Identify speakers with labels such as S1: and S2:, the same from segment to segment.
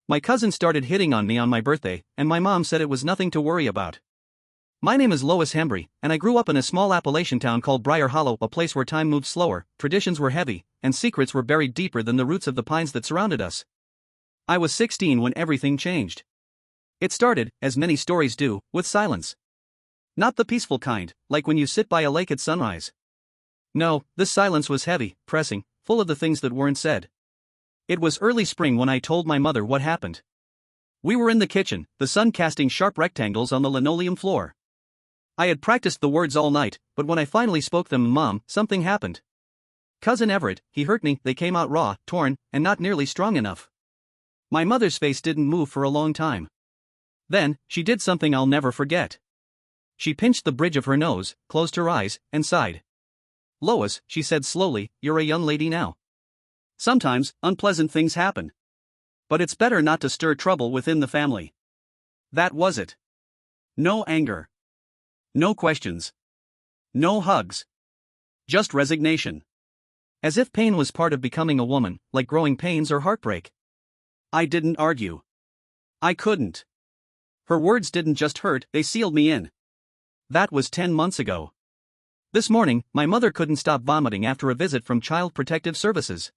S1: My cousin started hitting on me on my birthday, and my mom said it was nothing to worry about. My name is Lois Hembry, and I grew up in a small Appalachian town called Briar Hollow, a place where time moved slower, traditions were heavy, and secrets were buried deeper than the roots of the pines that surrounded us. I was 16 when everything changed. It started, as many stories do, with silence. Not the peaceful kind, like when you sit by a lake at sunrise. No, this silence was heavy, pressing, full of the things that weren't said. It was early spring when I told my mother what happened. We were in the kitchen, the sun casting sharp rectangles on the linoleum floor. I had practiced the words all night, but when I finally spoke them, Mom, something happened. Cousin Everett, he hurt me, they came out raw, torn, and not nearly strong enough. My mother's face didn't move for a long time. Then, she did something I'll never forget. She pinched the bridge of her nose, closed her eyes, and sighed. Lois, she said slowly, you're a young lady now. Sometimes, unpleasant things happen. But it's better not to stir trouble within the family. That was it. No anger. No questions. No hugs. Just resignation. As if pain was part of becoming a woman, like growing pains or heartbreak. I didn't argue. I couldn't. Her words didn't just hurt, they sealed me in. That was 10 months ago. This morning, my mother couldn't stop vomiting after a visit from Child Protective Services.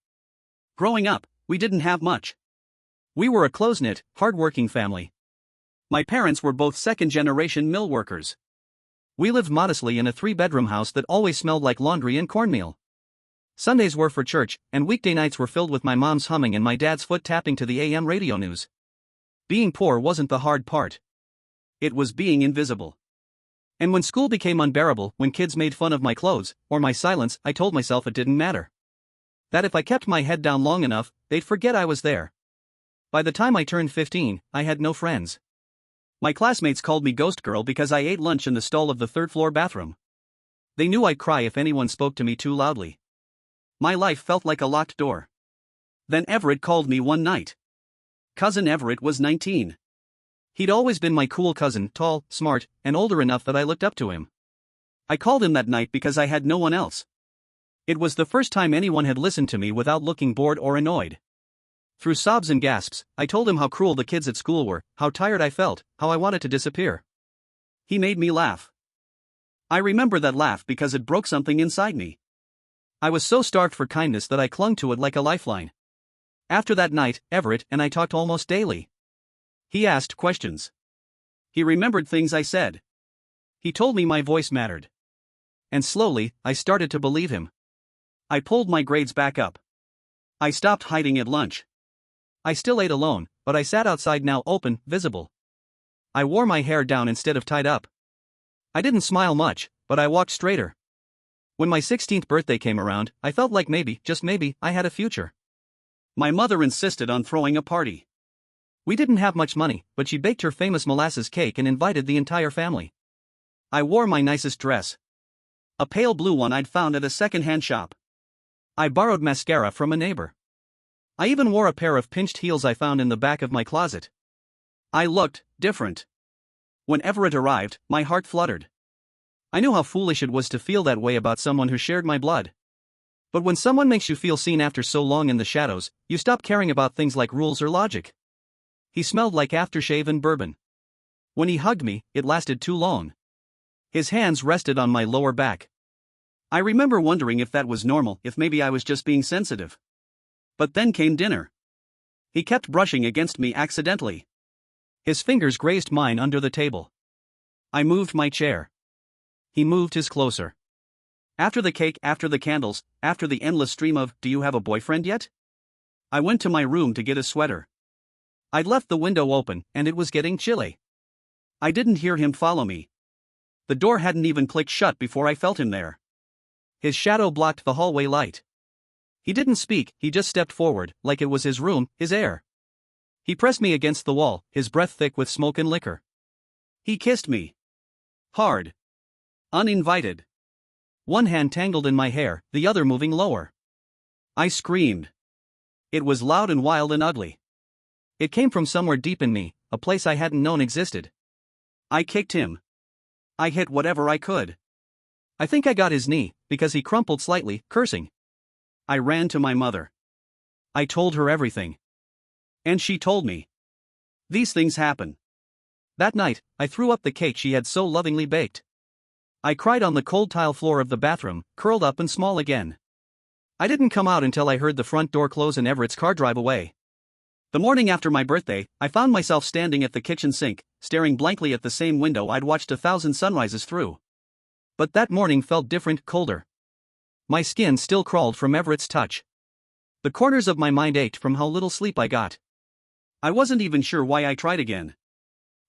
S1: Growing up, we didn't have much. We were a close-knit, hard-working family. My parents were both second-generation mill workers. We lived modestly in a 3-bedroom house that always smelled like laundry and cornmeal. Sundays were for church, and weekday nights were filled with my mom's humming and my dad's foot tapping to the AM radio news. Being poor wasn't the hard part. It was being invisible. And when school became unbearable, when kids made fun of my clothes, or my silence, I told myself it didn't matter. That if I kept my head down long enough, they'd forget I was there. By the time I turned 15, I had no friends. My classmates called me Ghost Girl because I ate lunch in the stall of the third-floor bathroom. They knew I'd cry if anyone spoke to me too loudly. My life felt like a locked door. Then Everett called me one night. Cousin Everett was 19. He'd always been my cool cousin, tall, smart, and older enough that I looked up to him. I called him that night because I had no one else. It was the first time anyone had listened to me without looking bored or annoyed. Through sobs and gasps, I told him how cruel the kids at school were, how tired I felt, how I wanted to disappear. He made me laugh. I remember that laugh because it broke something inside me. I was so starved for kindness that I clung to it like a lifeline. After that night, Everett and I talked almost daily. He asked questions. He remembered things I said. He told me my voice mattered. And slowly, I started to believe him. I pulled my grades back up. I stopped hiding at lunch. I still ate alone, but I sat outside now, open, visible. I wore my hair down instead of tied up. I didn't smile much, but I walked straighter. When my 16th birthday came around, I felt like maybe, just maybe, I had a future. My mother insisted on throwing a party. We didn't have much money, but she baked her famous molasses cake and invited the entire family. I wore my nicest dress. A pale blue one I'd found at a second-hand shop. I borrowed mascara from a neighbor. I even wore a pair of pinched heels I found in the back of my closet. I looked different. When Everett arrived, my heart fluttered. I knew how foolish it was to feel that way about someone who shared my blood. But when someone makes you feel seen after so long in the shadows, you stop caring about things like rules or logic. He smelled like aftershave and bourbon. When he hugged me, it lasted too long. His hands rested on my lower back. I remember wondering if that was normal, if maybe I was just being sensitive. But then came dinner. He kept brushing against me accidentally. His fingers grazed mine under the table. I moved my chair. He moved his closer. After the cake, after the candles, after the endless stream of, "Do you have a boyfriend yet?" I went to my room to get a sweater. I'd left the window open, and it was getting chilly. I didn't hear him follow me. The door hadn't even clicked shut before I felt him there. His shadow blocked the hallway light. He didn't speak, he just stepped forward, like it was his room, his air. He pressed me against the wall, his breath thick with smoke and liquor. He kissed me. Hard. Uninvited. One hand tangled in my hair, the other moving lower. I screamed. It was loud and wild and ugly. It came from somewhere deep in me, a place I hadn't known existed. I kicked him. I hit whatever I could. I think I got his knee, because he crumpled slightly, cursing. I ran to my mother. I told her everything. And she told me. These things happen. That night, I threw up the cake she had so lovingly baked. I cried on the cold tile floor of the bathroom, curled up and small again. I didn't come out until I heard the front door close and Everett's car drive away. The morning after my birthday, I found myself standing at the kitchen sink, staring blankly at the same window I'd watched 1,000 sunrises through. But that morning felt different, colder. My skin still crawled from Everett's touch. The corners of my mind ached from how little sleep I got. I wasn't even sure why I tried again.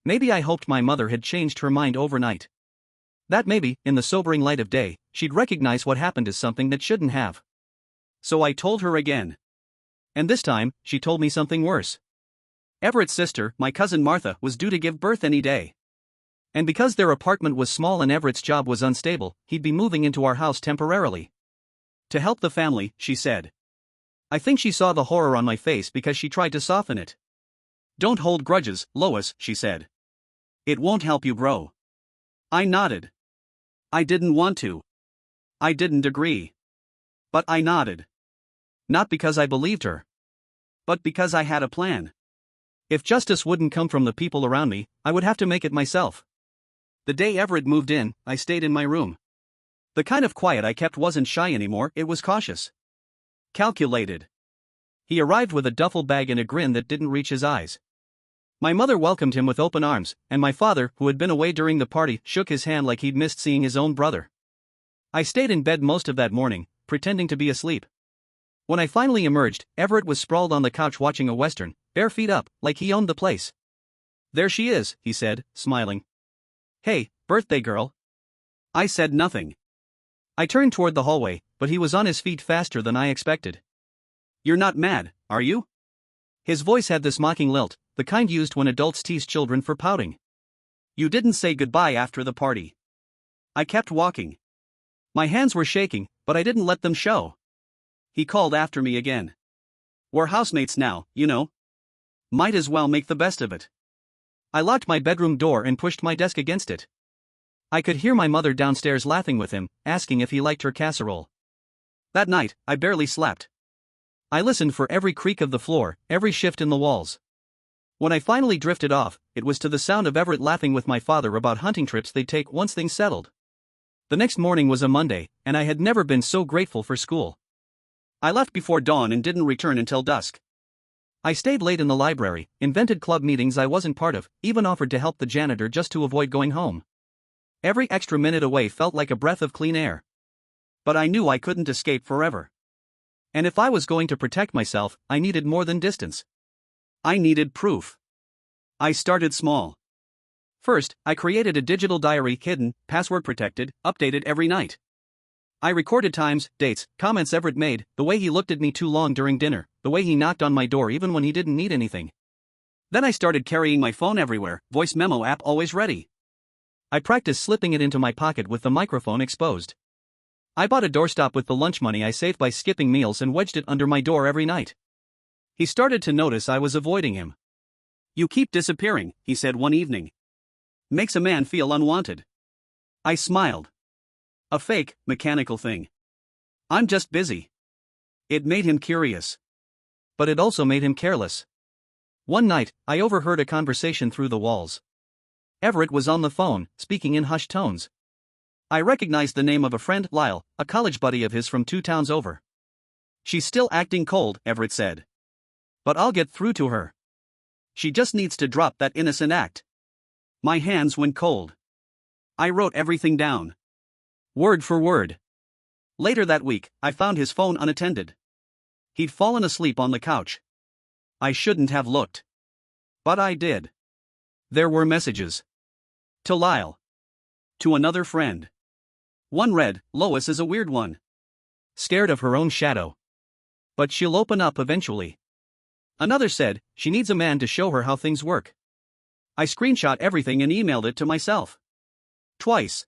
S1: Maybe I hoped my mother had changed her mind overnight. That maybe, in the sobering light of day, she'd recognize what happened as something that shouldn't have. So I told her again. And this time, she told me something worse. Everett's sister, my cousin Martha, was due to give birth any day. And because their apartment was small and Everett's job was unstable, he'd be moving into our house temporarily. To help the family, she said. I think she saw the horror on my face because she tried to soften it. Don't hold grudges, Lois, she said. It won't help you grow. I nodded. I didn't want to. I didn't agree. But I nodded. Not because I believed her. But because I had a plan. If justice wouldn't come from the people around me, I would have to make it myself. The day Everett moved in, I stayed in my room. The kind of quiet I kept wasn't shy anymore, it was cautious. Calculated. He arrived with a duffel bag and a grin that didn't reach his eyes. My mother welcomed him with open arms, and my father, who had been away during the party, shook his hand like he'd missed seeing his own brother. I stayed in bed most of that morning, pretending to be asleep. When I finally emerged, Everett was sprawled on the couch watching a western, bare feet up, like he owned the place. There she is, he said, smiling. Hey, birthday girl. I said nothing. I turned toward the hallway, but he was on his feet faster than I expected. You're not mad, are you? His voice had this mocking lilt, the kind used when adults tease children for pouting. You didn't say goodbye after the party. I kept walking. My hands were shaking, but I didn't let them show. He called after me again. We're housemates now, you know. Might as well make the best of it. I locked my bedroom door and pushed my desk against it. I could hear my mother downstairs laughing with him, asking if he liked her casserole. That night, I barely slept. I listened for every creak of the floor, every shift in the walls. When I finally drifted off, it was to the sound of Everett laughing with my father about hunting trips they'd take once things settled. The next morning was a Monday, and I had never been so grateful for school. I left before dawn and didn't return until dusk. I stayed late in the library, invented club meetings I wasn't part of, even offered to help the janitor just to avoid going home. Every extra minute away felt like a breath of clean air. But I knew I couldn't escape forever. And if I was going to protect myself, I needed more than distance. I needed proof. I started small. First, I created a digital diary, hidden, password protected, updated every night. I recorded times, dates, comments Everett made, the way he looked at me too long during dinner, the way he knocked on my door even when he didn't need anything. Then I started carrying my phone everywhere, voice memo app always ready. I practiced slipping it into my pocket with the microphone exposed. I bought a doorstop with the lunch money I saved by skipping meals and wedged it under my door every night. He started to notice I was avoiding him. You keep disappearing, he said one evening. Makes a man feel unwanted. I smiled. A fake, mechanical thing. I'm just busy. It made him curious. But it also made him careless. One night, I overheard a conversation through the walls. Everett was on the phone, speaking in hushed tones. I recognized the name of a friend, Lyle, a college buddy of his from 2 towns over. She's still acting cold, Everett said. But I'll get through to her. She just needs to drop that innocent act. My hands went cold. I wrote everything down. Word for word. Later that week, I found his phone unattended. He'd fallen asleep on the couch. I shouldn't have looked. But I did. There were messages. To Lyle. To another friend. One read, Lois is a weird one. Scared of her own shadow. But she'll open up eventually. Another said, she needs a man to show her how things work. I screenshot everything and emailed it to myself. Twice.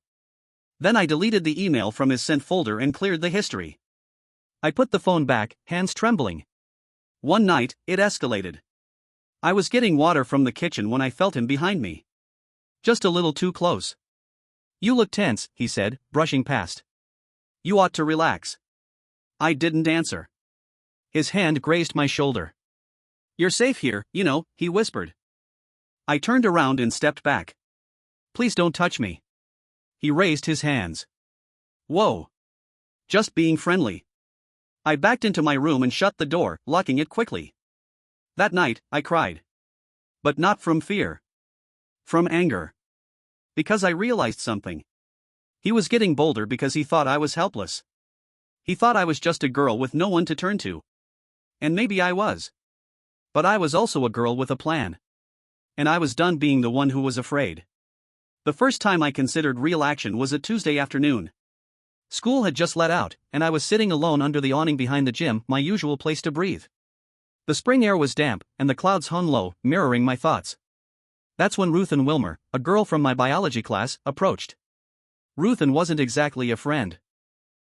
S1: Then I deleted the email from his sent folder and cleared the history. I put the phone back, hands trembling. One night, it escalated. I was getting water from the kitchen when I felt him behind me. Just a little too close. You look tense, he said, brushing past. You ought to relax. I didn't answer. His hand grazed my shoulder. You're safe here, you know, he whispered. I turned around and stepped back. Please don't touch me. He raised his hands. Whoa. Just being friendly. I backed into my room and shut the door, locking it quickly. That night, I cried. But not from fear. From anger. Because I realized something. He was getting bolder because he thought I was helpless. He thought I was just a girl with no one to turn to. And maybe I was. But I was also a girl with a plan. And I was done being the one who was afraid. The first time I considered real action was a Tuesday afternoon. School had just let out, and I was sitting alone under the awning behind the gym, my usual place to breathe. The spring air was damp, and the clouds hung low, mirroring my thoughts. That's when Ruthann Wilmer, a girl from my biology class, approached. Ruthann wasn't exactly a friend.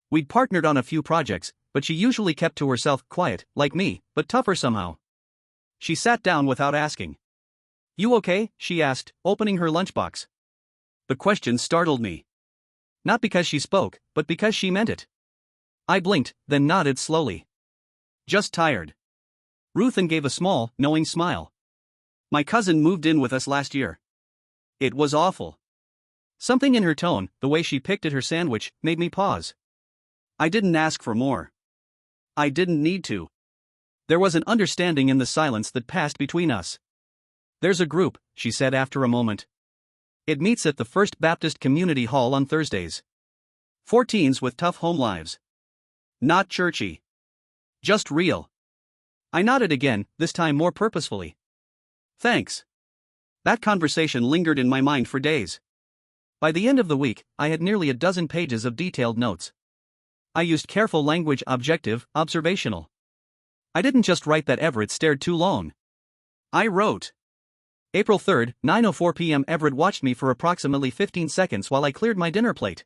S1: We'd partnered on a few projects, but she usually kept to herself, quiet, like me, but tougher somehow. She sat down without asking. You okay? She asked, opening her lunchbox. The question startled me. Not because she spoke, but because she meant it. I blinked, then nodded slowly. Just tired. Ruthann gave a small, knowing smile. My cousin moved in with us last year. It was awful. Something in her tone, the way she picked at her sandwich, made me pause. I didn't ask for more. I didn't need to. There was an understanding in the silence that passed between us. There's a group, she said after a moment. It meets at the First Baptist Community Hall on Thursdays. 4 teens with tough home lives. Not churchy. Just real. I nodded again, this time more purposefully. Thanks. That conversation lingered in my mind for days. By the end of the week, I had nearly a dozen pages of detailed notes. I used careful language, objective, observational. I didn't just write that Everett stared too long. I wrote. April 3, 9:04 p.m. Everett watched me for approximately 15 seconds while I cleared my dinner plate.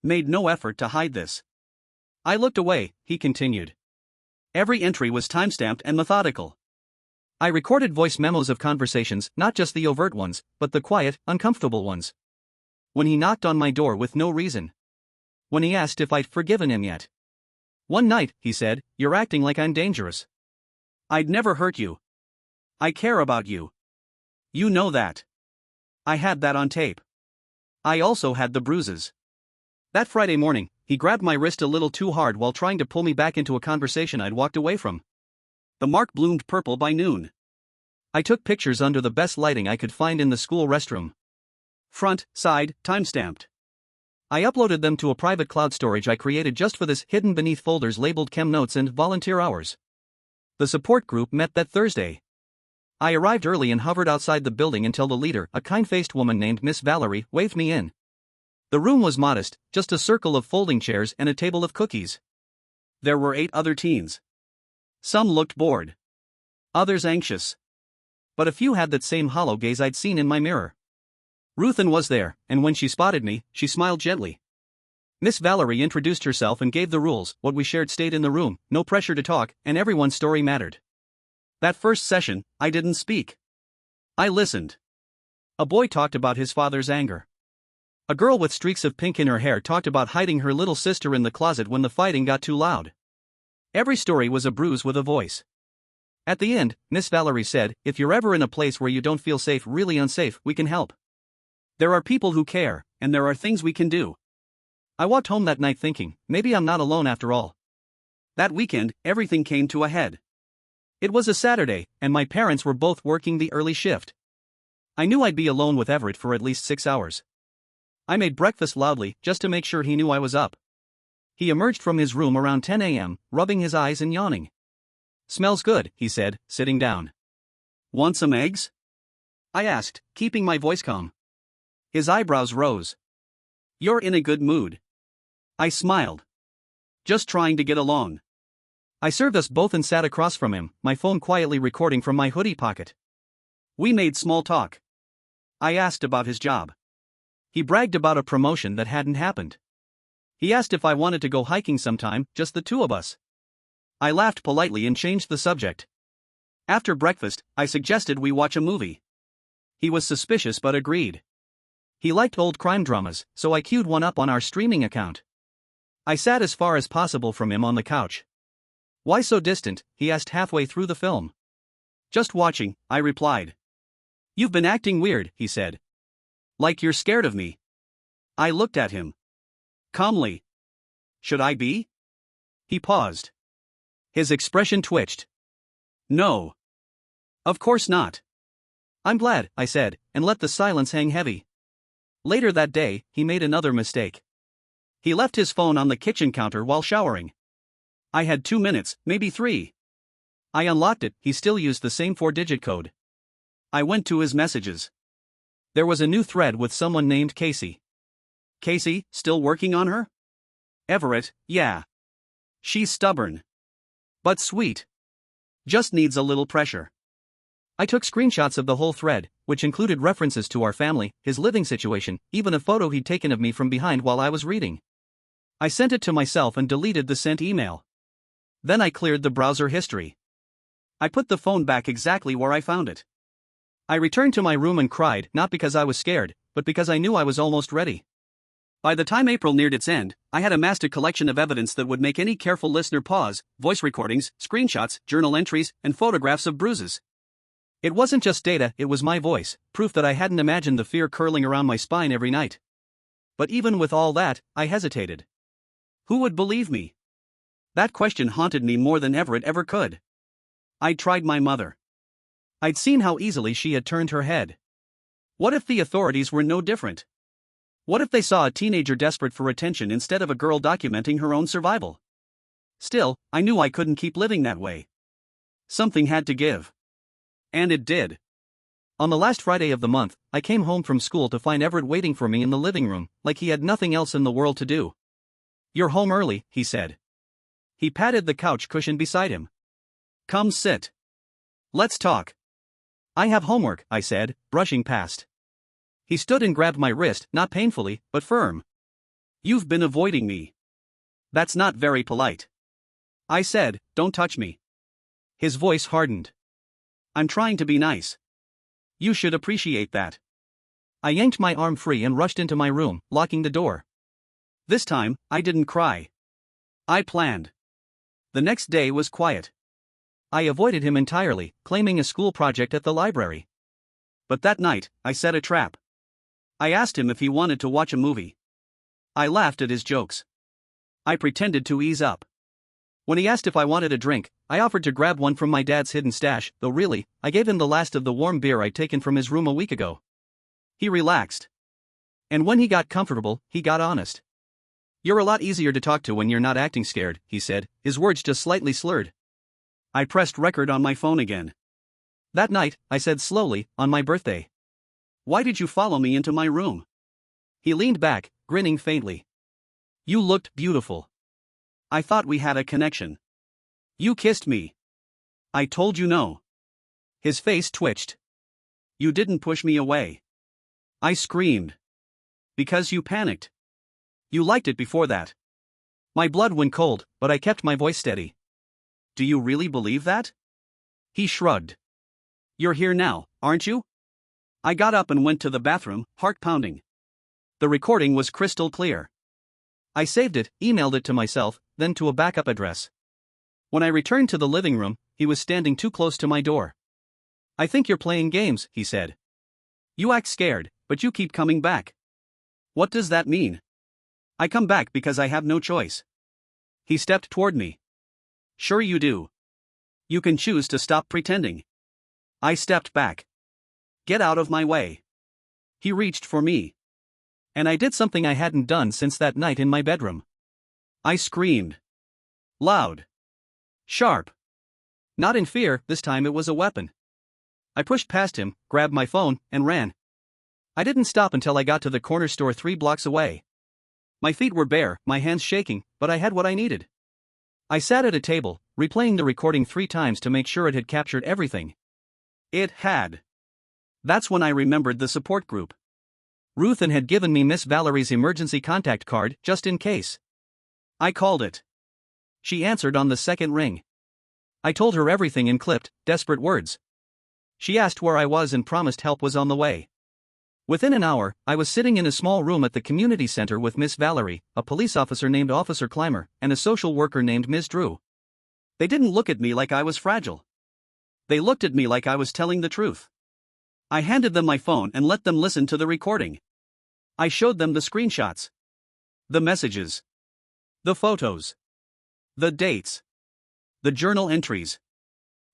S1: Made no effort to hide this. I looked away, he continued. Every entry was timestamped and methodical. I recorded voice memos of conversations, not just the overt ones, but the quiet, uncomfortable ones. When he knocked on my door with no reason. When he asked if I'd forgiven him yet. One night, he said, you're acting like I'm dangerous. I'd never hurt you. I care about you. You know that. I had that on tape. I also had the bruises. That Friday morning, he grabbed my wrist a little too hard while trying to pull me back into a conversation I'd walked away from. The mark bloomed purple by noon. I took pictures under the best lighting I could find in the school restroom. Front, side, timestamped. I uploaded them to a private cloud storage I created just for this, hidden beneath folders labeled Chem Notes and Volunteer Hours. The support group met that Thursday. I arrived early and hovered outside the building until the leader, a kind-faced woman named Miss Valerie, waved me in. The room was modest, just a circle of folding chairs and a table of cookies. There were 8 other teens. Some looked bored. Others anxious. But a few had that same hollow gaze I'd seen in my mirror. Ruthann was there, and when she spotted me, she smiled gently. Miss Valerie introduced herself and gave the rules. What we shared stayed in the room, no pressure to talk, and everyone's story mattered. That first session, I didn't speak. I listened. A boy talked about his father's anger. A girl with streaks of pink in her hair talked about hiding her little sister in the closet when the fighting got too loud. Every story was a bruise with a voice. At the end, Miss Valerie said, if you're ever in a place where you don't feel safe, really unsafe, we can help. There are people who care, and there are things we can do. I walked home that night thinking, maybe I'm not alone after all. That weekend, everything came to a head. It was a Saturday, and my parents were both working the early shift. I knew I'd be alone with Everett for at least 6 hours. I made breakfast loudly, just to make sure he knew I was up. He emerged from his room around 10 a.m., rubbing his eyes and yawning. Smells good, he said, sitting down. Want some eggs? I asked, keeping my voice calm. His eyebrows rose. You're in a good mood. I smiled. Just trying to get along. I served us both and sat across from him, my phone quietly recording from my hoodie pocket. We made small talk. I asked about his job. He bragged about a promotion that hadn't happened. He asked if I wanted to go hiking sometime, just the two of us. I laughed politely and changed the subject. After breakfast, I suggested we watch a movie. He was suspicious but agreed. He liked old crime dramas, so I queued one up on our streaming account. I sat as far as possible from him on the couch. Why so distant? He asked halfway through the film. Just watching, I replied. You've been acting weird, he said. Like you're scared of me. I looked at him. Calmly. Should I be? He paused. His expression twitched. No. Of course not. I'm glad, I said, and let the silence hang heavy. Later that day, he made another mistake. He left his phone on the kitchen counter while showering. I had 2 minutes, maybe 3. I unlocked it, he still used the same 4-digit code. I went to his messages. There was a new thread with someone named Casey. Casey, still working on her? Everett, yeah. She's stubborn. But sweet. Just needs a little pressure. I took screenshots of the whole thread, which included references to our family, his living situation, even a photo he'd taken of me from behind while I was reading. I sent it to myself and deleted the sent email. Then I cleared the browser history. I put the phone back exactly where I found it. I returned to my room and cried, not because I was scared, but because I knew I was almost ready. By the time April neared its end, I had amassed a collection of evidence that would make any careful listener pause: voice recordings, screenshots, journal entries, and photographs of bruises. It wasn't just data, it was my voice, proof that I hadn't imagined the fear curling around my spine every night. But even with all that, I hesitated. Who would believe me? That question haunted me more than Everett ever could. I'd tried my mother. I'd seen how easily she had turned her head. What if the authorities were no different? What if they saw a teenager desperate for attention instead of a girl documenting her own survival? Still, I knew I couldn't keep living that way. Something had to give. And it did. On the last Friday of the month, I came home from school to find Everett waiting for me in the living room, like he had nothing else in the world to do. You're home early, he said. He patted the couch cushion beside him. Come sit. Let's talk. I have homework, I said, brushing past. He stood and grabbed my wrist, not painfully, but firm. You've been avoiding me. That's not very polite. I said, don't touch me. His voice hardened. I'm trying to be nice. You should appreciate that. I yanked my arm free and rushed into my room, locking the door. This time, I didn't cry. I planned. The next day was quiet. I avoided him entirely, claiming a school project at the library. But that night, I set a trap. I asked him if he wanted to watch a movie. I laughed at his jokes. I pretended to ease up. When he asked if I wanted a drink, I offered to grab one from my dad's hidden stash, though really, I gave him the last of the warm beer I'd taken from his room a week ago. He relaxed. And when he got comfortable, he got honest. You're a lot easier to talk to when you're not acting scared, he said, his words just slightly slurred. I pressed record on my phone again. That night, I said slowly, on my birthday. Why did you follow me into my room? He leaned back, grinning faintly. You looked beautiful. I thought we had a connection. You kissed me. I told you no. His face twitched. You didn't push me away. I screamed. Because you panicked. You liked it before that. My blood went cold, but I kept my voice steady. Do you really believe that? He shrugged. You're here now, aren't you? I got up and went to the bathroom, heart pounding. The recording was crystal clear. I saved it, emailed it to myself, then to a backup address. When I returned to the living room, he was standing too close to my door. I think you're playing games, he said. You act scared, but you keep coming back. What does that mean? I come back because I have no choice. He stepped toward me. Sure you do. You can choose to stop pretending. I stepped back. Get out of my way. He reached for me. And I did something I hadn't done since that night in my bedroom. I screamed. Loud. Sharp. Not in fear, this time it was a weapon. I pushed past him, grabbed my phone, and ran. I didn't stop until I got to the corner store 3 blocks away. My feet were bare, my hands shaking, but I had what I needed. I sat at a table, replaying the recording 3 times to make sure it had captured everything. It had. That's when I remembered the support group. Ruthann had given me Miss Valerie's emergency contact card, just in case. I called it. She answered on the second ring. I told her everything in clipped, desperate words. She asked where I was and promised help was on the way. Within an hour, I was sitting in a small room at the community center with Miss Valerie, a police officer named Officer Clymer, and a social worker named Ms. Drew. They didn't look at me like I was fragile. They looked at me like I was telling the truth. I handed them my phone and let them listen to the recording. I showed them the screenshots, the messages, the photos, the dates, the journal entries.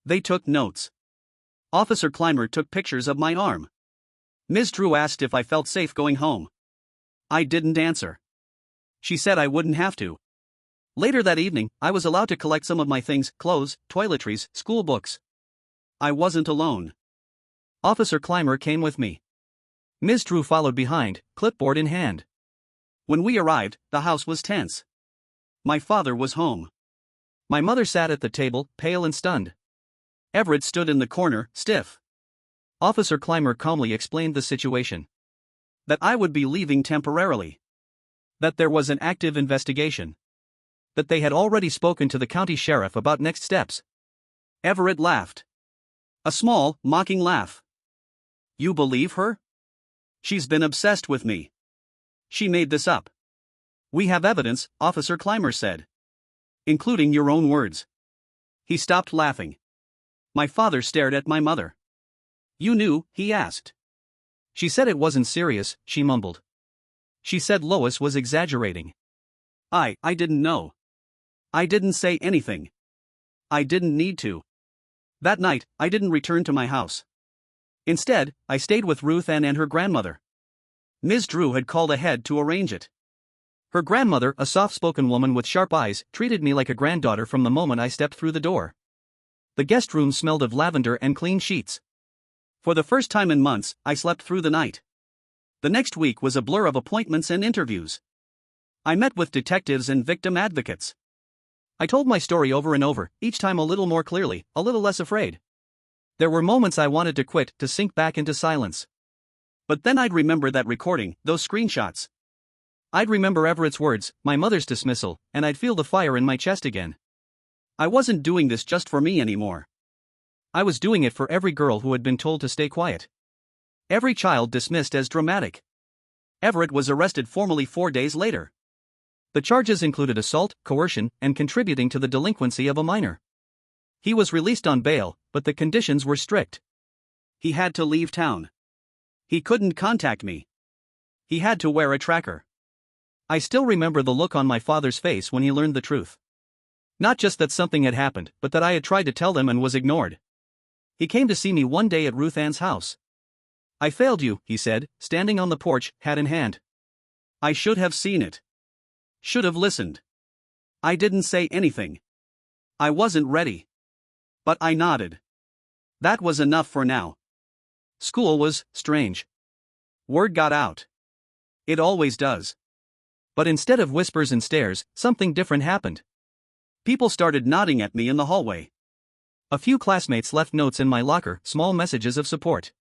S1: They took notes. Officer Clymer took pictures of my arm. Ms. Drew asked if I felt safe going home. I didn't answer. She said I wouldn't have to. Later that evening, I was allowed to collect some of my things: clothes, toiletries, school books. I wasn't alone. Officer Clymer came with me. Ms. Drew followed behind, clipboard in hand. When we arrived, the house was tense. My father was home. My mother sat at the table, pale and stunned. Everett stood in the corner, stiff. Officer Clymer calmly explained the situation. That I would be leaving temporarily. That there was an active investigation. That they had already spoken to the county sheriff about next steps. Everett laughed. A small, mocking laugh. You believe her? She's been obsessed with me. She made this up. We have evidence, Officer Clymer said. Including your own words. He stopped laughing. My father stared at my mother. You knew? He asked. She said it wasn't serious, she mumbled. She said Lois was exaggerating. I didn't know. I didn't say anything. I didn't need to. That night, I didn't return to my house. Instead, I stayed with Ruth Ann and her grandmother. Ms. Drew had called ahead to arrange it. Her grandmother, a soft-spoken woman with sharp eyes, treated me like a granddaughter from the moment I stepped through the door. The guest room smelled of lavender and clean sheets. For the first time in months, I slept through the night. The next week was a blur of appointments and interviews. I met with detectives and victim advocates. I told my story over and over, each time a little more clearly, a little less afraid. There were moments I wanted to quit, to sink back into silence. But then I'd remember that recording, those screenshots. I'd remember Everett's words, my mother's dismissal, and I'd feel the fire in my chest again. I wasn't doing this just for me anymore. I was doing it for every girl who had been told to stay quiet. Every child dismissed as dramatic. Everett was arrested formally 4 days later. The charges included assault, coercion, and contributing to the delinquency of a minor. He was released on bail, but the conditions were strict. He had to leave town. He couldn't contact me. He had to wear a tracker. I still remember the look on my father's face when he learned the truth. Not just that something had happened, but that I had tried to tell him and was ignored. He came to see me one day at Ruth Ann's house. I failed you, he said, standing on the porch, hat in hand. I should have seen it. Should have listened. I didn't say anything. I wasn't ready. But I nodded. That was enough for now. School was strange. Word got out. It always does. But instead of whispers and stares, something different happened. People started nodding at me in the hallway. A few classmates left notes in my locker, small messages of support.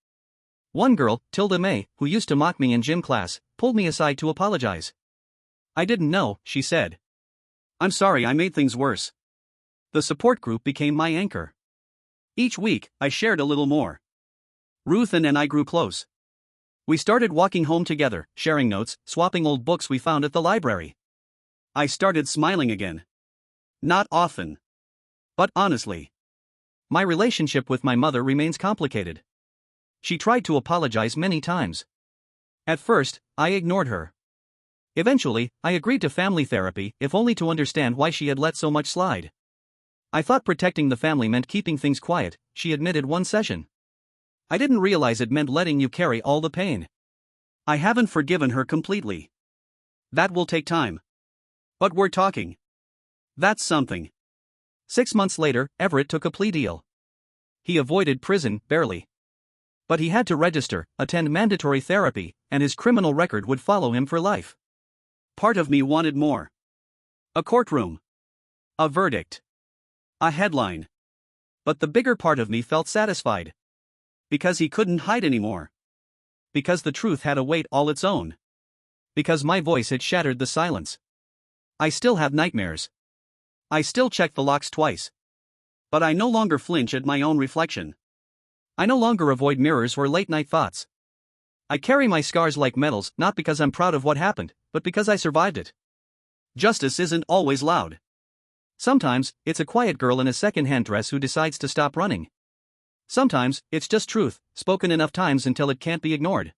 S1: One girl, Tilda May, who used to mock me in gym class, pulled me aside to apologize. I didn't know, she said. I'm sorry I made things worse. The support group became my anchor. Each week, I shared a little more. Ruth and I grew close. We started walking home together, sharing notes, swapping old books we found at the library. I started smiling again. Not often. But honestly. My relationship with my mother remains complicated. She tried to apologize many times. At first, I ignored her. Eventually, I agreed to family therapy, if only to understand why she had let so much slide. I thought protecting the family meant keeping things quiet, she admitted one session. I didn't realize it meant letting you carry all the pain. I haven't forgiven her completely. That will take time. But we're talking. That's something. 6 months later, Everett took a plea deal. He avoided prison, barely. But he had to register, attend mandatory therapy, and his criminal record would follow him for life. Part of me wanted more. A courtroom. A verdict. A headline. But the bigger part of me felt satisfied. Because he couldn't hide anymore. Because the truth had a weight all its own. Because my voice had shattered the silence. I still have nightmares. I still check the locks twice. But I no longer flinch at my own reflection. I no longer avoid mirrors or late-night thoughts. I carry my scars like medals, not because I'm proud of what happened, but because I survived it. Justice isn't always loud. Sometimes, it's a quiet girl in a second-hand dress who decides to stop running. Sometimes, it's just truth, spoken enough times until it can't be ignored.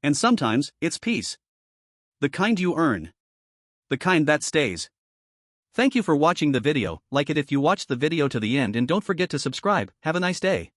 S1: And sometimes, it's peace. The kind you earn. The kind that stays. Thank you for watching the video. Like it if you watched the video to the end, and don't forget to subscribe. Have a nice day.